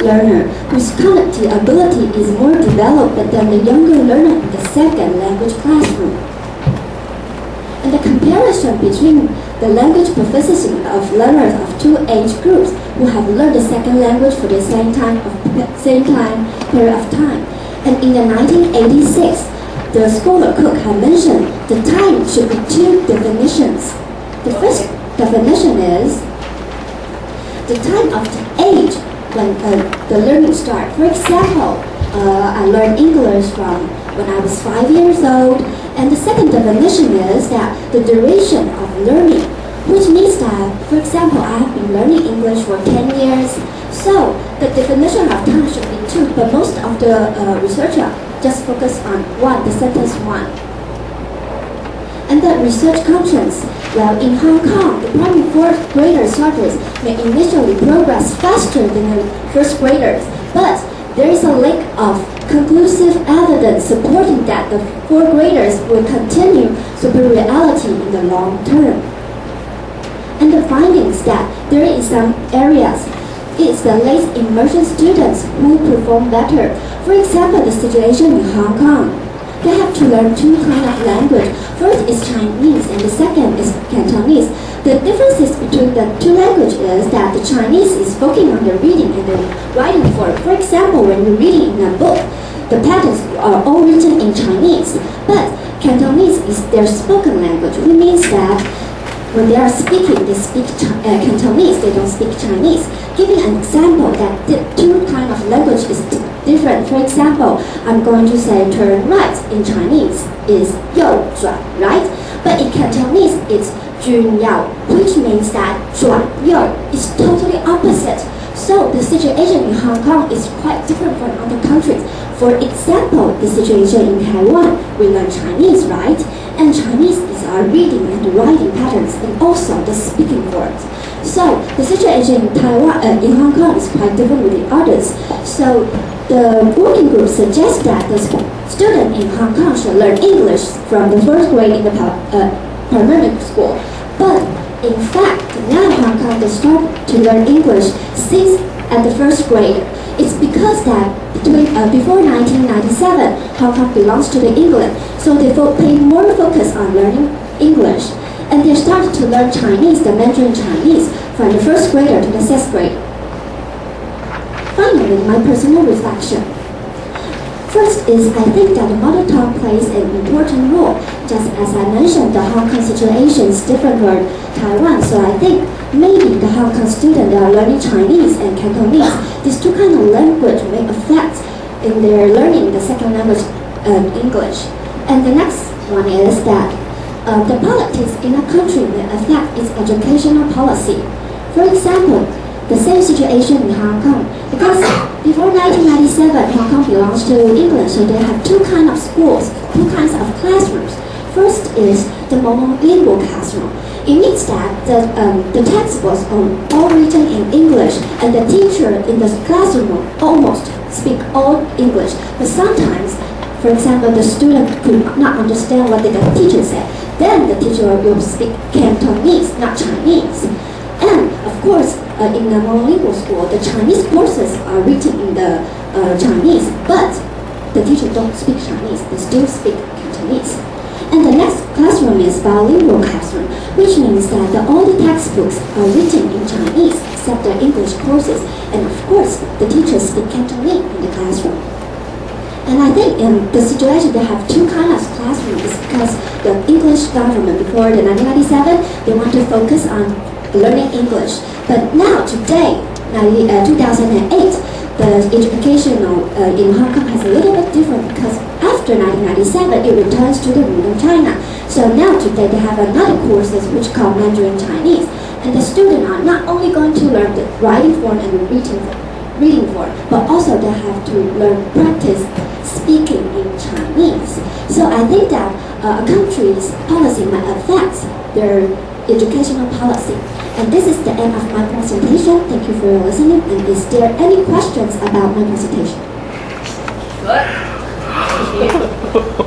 learner whose cognitive ability is more developed than the younger learner in the second language classroom. And the comparison between the language proficiency of learners of two age groups who have learned the second language for the same period of time. And in the 1986, the scholar Cook had mentioned the time should be two definitions. The first definition is the time of the age when the learning starts. For example, I learned English from when I was 5 years old, and the second definition is that the duration of learning, which means that, for example, I have been learning English for 10 years, so the definition of time should be two, but most of the researchers just focus on one, the sentence one. And the research concerns, well, in Hong Kong, the primary fourth grader starters may initially progress faster than the first graders, but there is a lack of conclusive evidence supporting that the fourth graders will continue superiority in the long term. And the findings that there is some areas, it's the late immersion students who perform better. For example, the situation in Hong Kong. They have to learn two kinds of language. First is Chinese and the second is Cantonese. The differences between the two languages is that the Chinese is focusing on the reading and the writing form. For example, when you're reading in a book, the patterns are all written in Chinese. But Cantonese is their spoken language, which means that when they are speaking, they speak Cantonese, they don't speak Chinese. Giving an example that the two kinds of language is different. For example, I'm going to say turn right in Chinese is 右转, right? But in Cantonese, it's 转右, which means that 转右 is totally opposite. So the situation in Hong Kong is quite different from other countries. For example, the situation in Taiwan, we learn Chinese, right? And Chinese is our reading and writing patterns and also the speaking words. So the situation in Taiwan, in Hong Kong is quite different with the others. So the working group suggests that the student in Hong Kong should learn English from the first grade in the primary school. But in fact, now Hong Kong they start to learn English since at the first grade. It's because that before 1997, Hong Kong belongs to the England, so they pay more focus on learning English. And they started to learn Chinese, the Mandarin Chinese, from the first grader to the sixth grade. Finally, my personal reflection. First is I think that the mother tongue plays an important role. Just as I mentioned, the Hong Kong situation is different from Taiwan, so I think maybe the Hong Kong students that are learning Chinese and Cantonese, these two kinds of language may affect in their learning the second language, English. And the next one is that the politics in a country may affect its educational policy. For example, the same situation in Hong Kong, because before 1997, Hong Kong belongs to England, so they have two kinds of schools, two kinds of classrooms. First is the monolingual classroom. It means that the textbooks are all written in English, and the teacher in the classroom almost speak all English. But sometimes, for example, the student could not understand what the teacher said. Then the teacher will speak Cantonese, not Chinese. And of course, in the monolingual school, the Chinese courses are written in the Chinese, but the teacher don't speak Chinese, they still speak Cantonese. And the next classroom is bilingual classroom, which means that all the textbooks are written in Chinese except the English courses. And of course, the teachers speak Cantonese in the classroom. And I think in the situation they have two kinds of classrooms because the English government before the 1997, they want to focus on learning English. But now, today, 2008, the education in Hong Kong has a little bit different because after 1997, it returns to the rule of China. So now today they have another courses which called Mandarin Chinese. And the students are not only going to learn the writing form and the reading form, but also they have to learn practice speaking in Chinese. So I think that a country's policy might affect their educational policy. And this is the end of my presentation. Thank you for your listening. And is there any questions about my presentation? Good. Thank you.